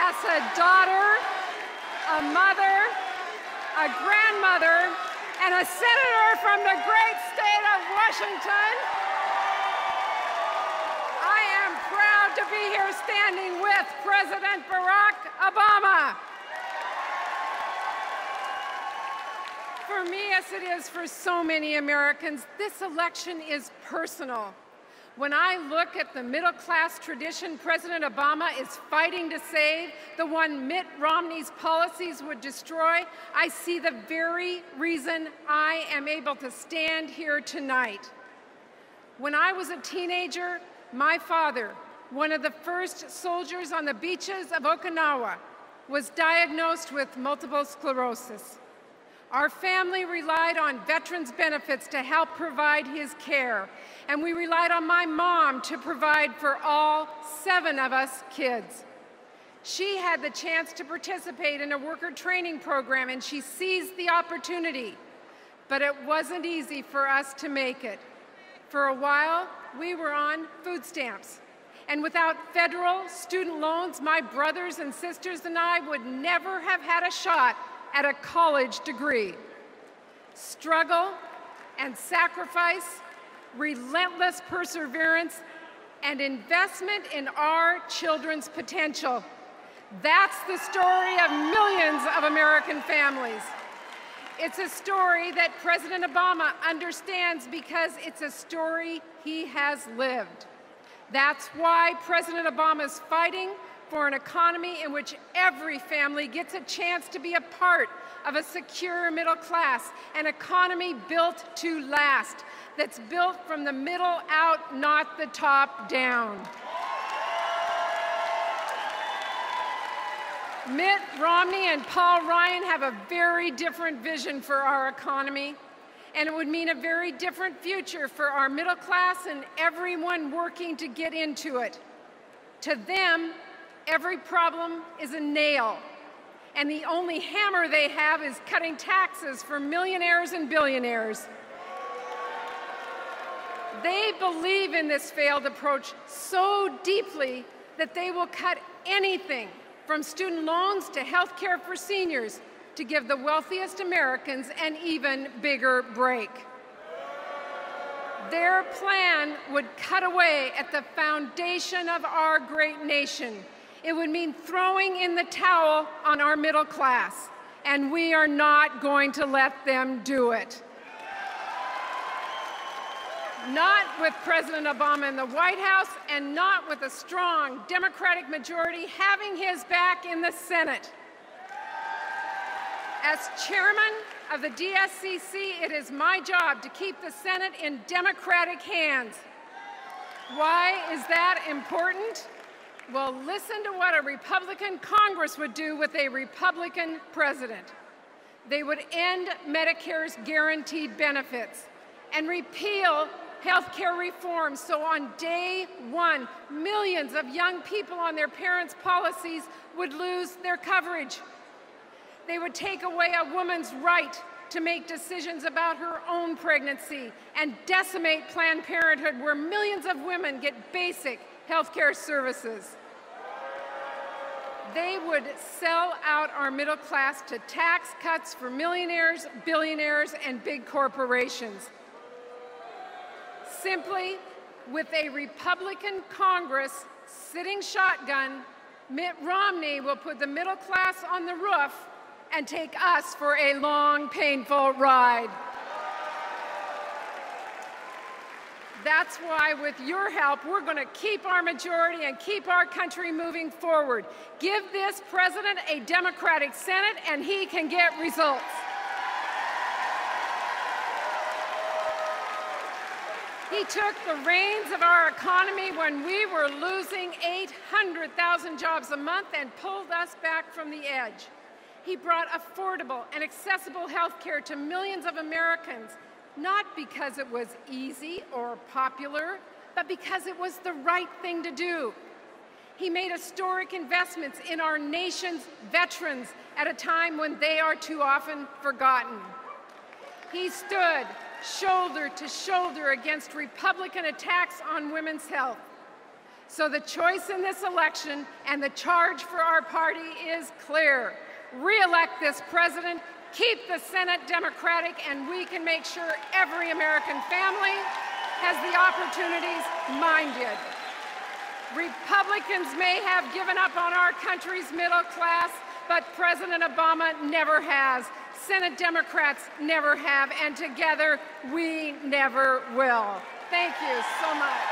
as a daughter, a mother, a grandmother, and a senator from the great state of Washington, I am proud to be here standing with President Barack Obama. For me, as it is for so many Americans, this election is personal. When I look at the middle-class tradition President Obama is fighting to save, the one Mitt Romney's policies would destroy, I see the very reason I am able to stand here tonight. When I was a teenager, my father, one of the first soldiers on the beaches of Okinawa, was diagnosed with multiple sclerosis. Our family relied on veterans' benefits to help provide his care, and we relied on my mom to provide for all 7 of us kids. She had the chance to participate in a worker training program, and she seized the opportunity. But it wasn't easy for us to make it. For a while, we were on food stamps. And without federal student loans, my brothers and sisters and I would never have had a shot at a college degree. Struggle and sacrifice, relentless perseverance, and investment in our children's potential. That's the story of millions of American families. It's a story that President Obama understands because it's a story he has lived. That's why President Obama is fighting for an economy in which every family gets a chance to be a part of a secure middle class, an economy built to last, that's built from the middle out, not the top down. Mitt Romney and Paul Ryan have a very different vision for our economy, and it would mean a very different future for our middle class and everyone working to get into it. To them, every problem is a nail, and the only hammer they have is cutting taxes for millionaires and billionaires. They believe in this failed approach so deeply that they will cut anything from student loans to health care for seniors to give the wealthiest Americans an even bigger break. Their plan would cut away at the foundation of our great nation. It would mean throwing in the towel on our middle class, and we are not going to let them do it. Not with President Obama in the White House, and not with a strong Democratic majority having his back in the Senate. As chairman of the DSCC, it is my job to keep the Senate in Democratic hands. Why is that important? Well, listen to what a Republican Congress would do with a Republican president. They would end Medicare's guaranteed benefits and repeal health care reform, so on day one, millions of young people on their parents' policies would lose their coverage. They would take away a woman's right to make decisions about her own pregnancy and decimate Planned Parenthood, where millions of women get basic health care services. They would sell out our middle class to tax cuts for millionaires, billionaires, and big corporations. Simply, with a Republican Congress sitting shotgun, Mitt Romney will put the middle class on the roof and take us for a long, painful ride. That's why, with your help, we're going to keep our majority and keep our country moving forward. Give this president a Democratic Senate, and he can get results. He took the reins of our economy when we were losing 800,000 jobs a month and pulled us back from the edge. He brought affordable and accessible health care to millions of Americans, not because it was easy or popular, but because it was the right thing to do. He made historic investments in our nation's veterans at a time when they are too often forgotten. He stood shoulder to shoulder against Republican attacks on women's health. So the choice in this election and the charge for our party is clear. Re-elect this president, keep the Senate Democratic, and we can make sure every American family has the opportunities mine did. Republicans may have given up on our country's middle class, but President Obama never has. Senate Democrats never have, and together we never will. Thank you so much.